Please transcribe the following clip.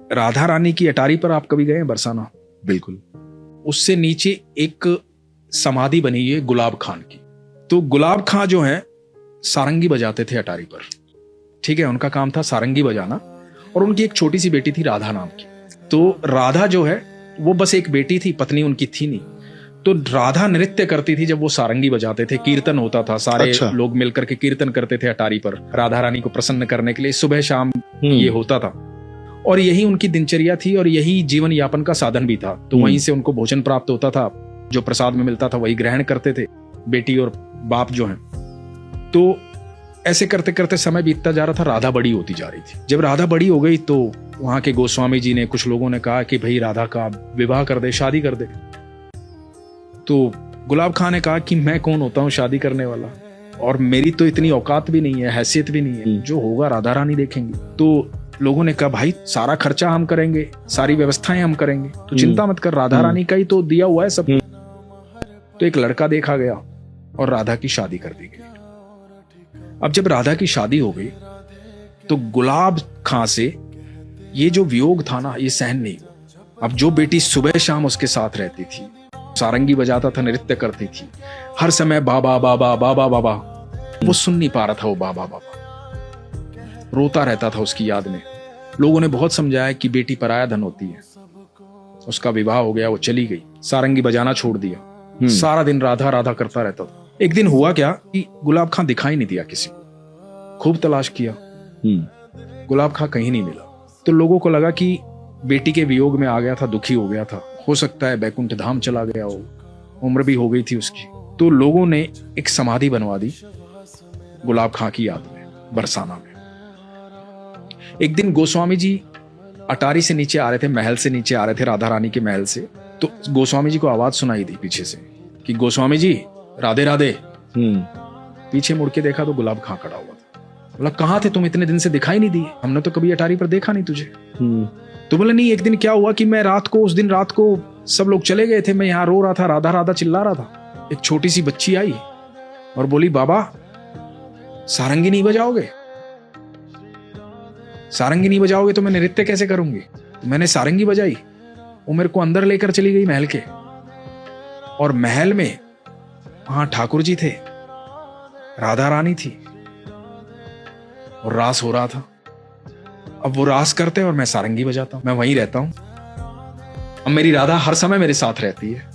राधा रानी की अटारी पर आप कभी गए हैं बरसाना? बिल्कुल। उससे नीचे एक समाधि बनी है गुलाब खान की। तो गुलाब खां जो है सारंगी बजाते थे अटारी पर, ठीक है, उनका काम था सारंगी बजाना। और उनकी एक छोटी सी बेटी थी राधा नाम की। तो राधा जो है वो बस एक बेटी थी, पत्नी उनकी थी नहीं। तो राधा नृत्य करती थी जब वो सारंगी बजाते थे, कीर्तन होता था, सारे लोग मिलकर के कीर्तन करते थे अटारी पर राधा रानी को प्रसन्न करने के लिए। सुबह शाम ये होता था और यही उनकी दिनचर्या थी और यही जीवन यापन का साधन भी था। तो वहीं से उनको भोजन प्राप्त होता था, जो प्रसाद में मिलता था वही ग्रहण करते थे बेटी और बाप जो हैं। तो ऐसे करते करते समय बीतता जा रहा था, राधा बड़ी होती जा रही थी। जब राधा बड़ी हो गई तो वहां के गोस्वामी जी ने, कुछ लोगों ने कहा कि भाई राधा का विवाह कर दे, शादी कर दे। तो गुलाब खां ने कहा कि मैं कौन होता हूँ शादी करने वाला, और मेरी तो इतनी औकात भी नहीं है, हैसियत भी नहीं है, जो होगा राधा रानी देखेंगी। तो लोगों ने कहा भाई सारा खर्चा हम करेंगे, सारी व्यवस्थाएं हम करेंगे, तो चिंता मत कर, राधा रानी का ही तो दिया हुआ है सब। तो एक लड़का देखा गया और राधा की शादी कर दी गई। अब जब राधा की शादी हो गई तो गुलाब खां से ये जो वियोग था ना, ये सहन नहीं हुआ। अब जो बेटी सुबह शाम उसके साथ रहती थी, सारंगी बजाता था, नृत्य करती थी, हर समय बाबा बाबा बाबा बाबा, वो सुन नहीं पा रहा था, वो बाबा बाबा रोता रहता था उसकी याद में। लोगों ने बहुत समझाया कि बेटी पराया धन होती है। उसका विवाह हो गया, वो चली गई, सारंगी बजाना छोड़ दिया, सारा दिन राधा राधा करता रहता था। एक दिन हुआ क्या कि गुलाब खां दिखाई नहीं दिया किसी को, खूब तलाश किया, गुलाब खां कहीं नहीं मिला। तो लोगों को लगा कि बेटी के वियोग में आ गया था, दुखी हो गया था, हो सकता है बैकुंठ धाम चला गया हो, उम्र भी हो गई थी उसकी। तो लोगों ने एक समाधि बनवा दी गुलाब खां की याद में बरसाना में। एक दिन गोस्वामी जी अटारी से नीचे आ रहे थे, महल से नीचे आ रहे थे, राधा रानी के महल से। तो गोस्वामी जी को आवाज सुनाई दी पीछे से कि गोस्वामी जी राधे राधे। पीछे मुड़ के देखा तो गुलाब खां खड़ा हुआ था। बोला कहाँ थे तुम, इतने दिन से दिखाई नहीं दिए, हमने तो कभी अटारी पर देखा नहीं तुझे। तो बोले नहीं, एक दिन क्या हुआ कि मैं रात को, उस दिन रात को सब लोग चले गए थे, मैं यहाँ रो रहा था, राधा राधा चिल्ला रहा था। एक छोटी सी बच्ची आई और बोली बाबा सारंगी नहीं बजाओगे, सारंगी नहीं बजाओगे तो मैं नृत्य कैसे करूंगी। तो मैंने सारंगी बजाई, वो मेरे को अंदर लेकर चली गई महल के, और महल में वहां ठाकुर जी थे, राधा रानी थी और रास हो रहा था। अब वो रास करते और मैं सारंगी बजाता हूं, मैं वहीं रहता हूं। अब मेरी राधा हर समय मेरे साथ रहती है।